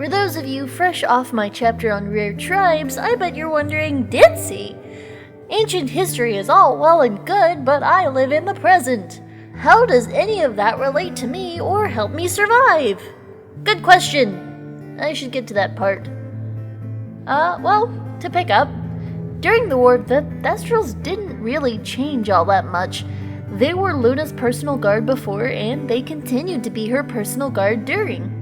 For those of you fresh off my chapter on rare tribes, I bet you're wondering, Ditzy! Ancient history is all well and good, but I live in the present. How does any of that relate to me or help me survive? Good question. I should get to that part. To pick up, during the war, the Thestrals didn't really change all that much. They were Luna's personal guard before, and they continued to be her personal guard during.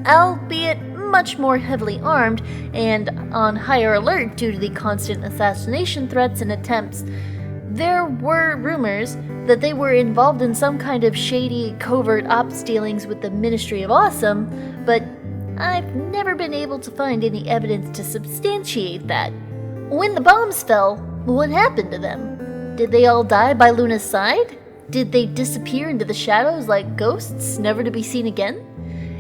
Albeit much more heavily armed, and on higher alert due to the constant assassination threats and attempts. There were rumors that they were involved in some kind of shady, covert ops dealings with the Ministry of Awesome, but I've never been able to find any evidence to substantiate that. When the bombs fell, what happened to them? Did they all die by Luna's side? Did they disappear into the shadows like ghosts, never to be seen again?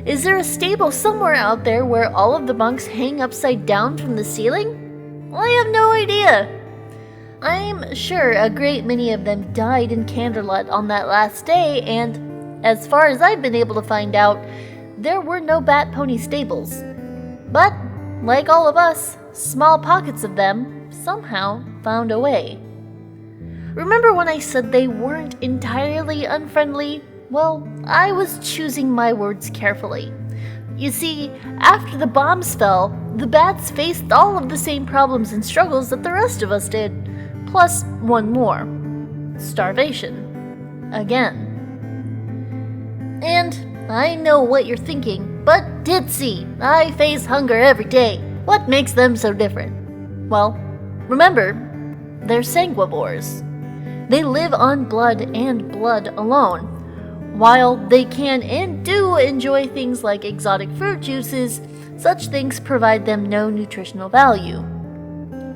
Is there a stable somewhere out there where all of the bunks hang upside down from the ceiling? I have no idea. I'm sure a great many of them died in Candorlot on that last day, and as far as I've been able to find out, there were no Bat Pony stables. But, like all of us, small pockets of them somehow found a way. Remember when I said they weren't entirely unfriendly? Well, I was choosing my words carefully. You see, after the bombs fell, the bats faced all of the same problems and struggles that the rest of us did. Plus one more. Starvation. Again. And I know what you're thinking, but Ditzy, I face hunger every day. What makes them so different? Well, remember, they're sanguivores. They live on blood and blood alone. While they can and do enjoy things like exotic fruit juices, such things provide them no nutritional value.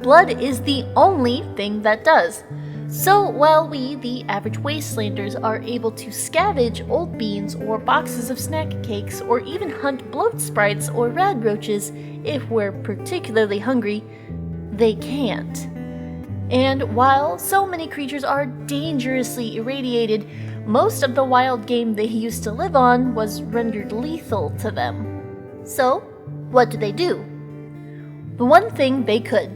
Blood is the only thing that does. So while we, the average wastelanders, are able to scavenge old beans or boxes of snack cakes or even hunt bloat sprites or rad roaches if we're particularly hungry, they can't. And while so many creatures are dangerously irradiated, most of the wild game they used to live on was rendered lethal to them. So, what do? The one thing they could.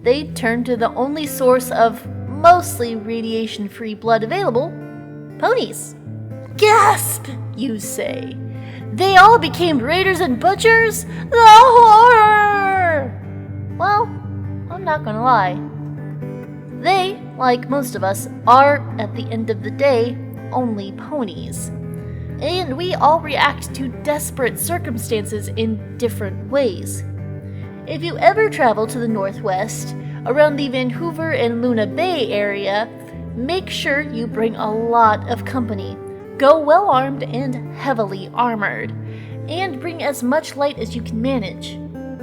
They turned to the only source of mostly radiation-free blood available, ponies. Gasp, you say. They all became raiders and butchers? The horror! Well, I'm not gonna lie. They, like most of us, are, at the end of the day, only ponies. And we all react to desperate circumstances in different ways. If you ever travel to the Northwest, around the Vancouver and Luna Bay area, make sure you bring a lot of company. Go well armed and heavily armored. And bring as much light as you can manage.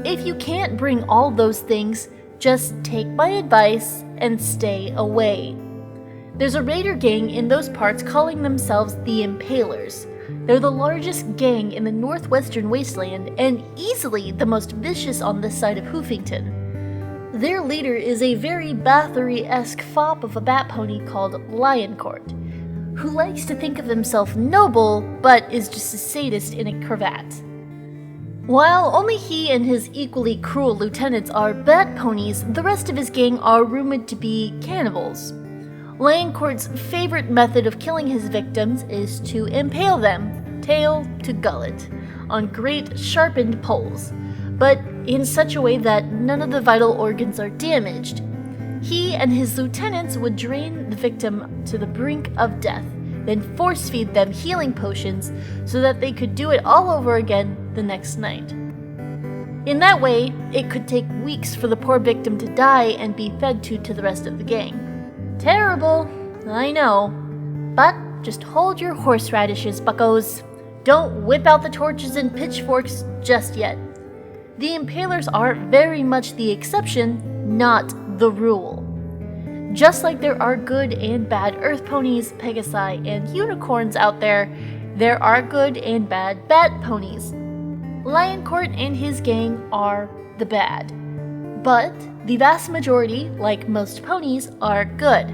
If you can't bring all those things, just take my advice and stay away. There's a raider gang in those parts calling themselves the Impalers. They're the largest gang in the northwestern wasteland and easily the most vicious on this side of Hoofington. Their leader is a very Bathory-esque fop of a bat pony called Lioncourt, who likes to think of himself noble but is just a sadist in a cravat. While only he and his equally cruel lieutenants are bat ponies, the rest of his gang are rumored to be cannibals. Lioncourt's favorite method of killing his victims is to impale them, tail to gullet, on great sharpened poles, but in such a way that none of the vital organs are damaged. He and his lieutenants would drain the victim to the brink of death, then force feed them healing potions so that they could do it all over again the next night. In that way, it could take weeks for the poor victim to die and be fed to the rest of the gang. Terrible, I know, but just hold your horseradishes, buckos. Don't whip out the torches and pitchforks just yet. The Impalers are very much the exception, not the rule. Just like there are good and bad earth ponies, pegasi, and unicorns out there, there are good and bad bat ponies. Lioncourt and his gang are the bad. But the vast majority, like most ponies, are good.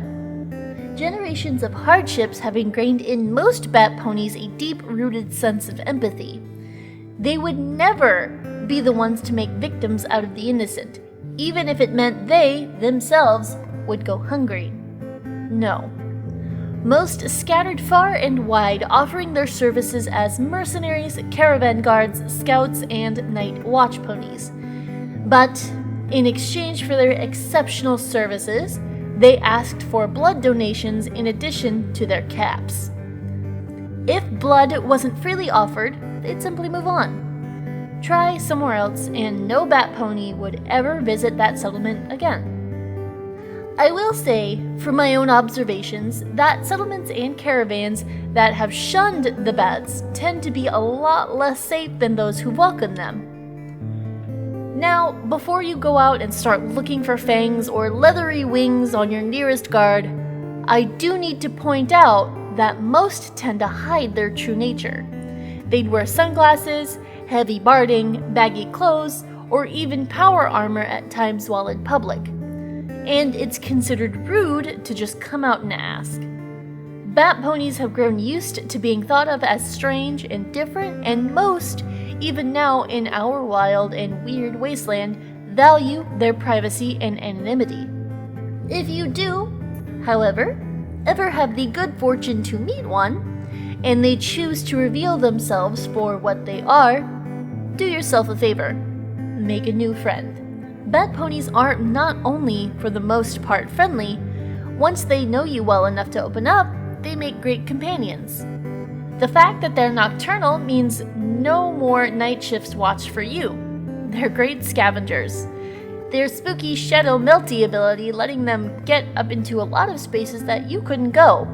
Generations of hardships have ingrained in most bat ponies a deep-rooted sense of empathy. They would never be the ones to make victims out of the innocent, even if it meant they, themselves, would go hungry. No. Most scattered far and wide, offering their services as mercenaries, caravan guards, scouts, and night watch ponies. But in exchange for their exceptional services, they asked for blood donations in addition to their caps. If blood wasn't freely offered, they'd simply move on. Try somewhere else, and no bat pony would ever visit that settlement again. I will say, from my own observations, that settlements and caravans that have shunned the bats tend to be a lot less safe than those who welcome them. Now, before you go out and start looking for fangs or leathery wings on your nearest guard, I do need to point out that most tend to hide their true nature. They'd wear sunglasses, heavy barding, baggy clothes, or even power armor at times while in public. And it's considered rude to just come out and ask. Bat ponies have grown used to being thought of as strange and different, and most, even now in our wild and weird wasteland, value their privacy and anonymity. If you do, however, ever have the good fortune to meet one, and they choose to reveal themselves for what they are, do yourself a favor. Make a new friend. Bat ponies are not only, for the most part, friendly. Once they know you well enough to open up, they make great companions. The fact that they're nocturnal means no more night shifts watched for you. They're great scavengers. Their spooky shadow melty ability letting them get up into a lot of spaces that you couldn't go.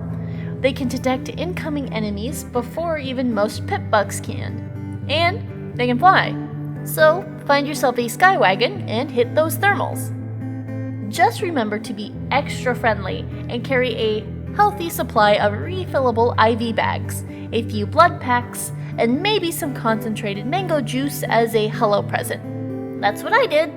They can detect incoming enemies before even most pit bugs can. And they can fly. So, find yourself a Skywagon and hit those thermals. Just remember to be extra friendly and carry a healthy supply of refillable IV bags, a few blood packs, and maybe some concentrated mango juice as a hello present. That's what I did.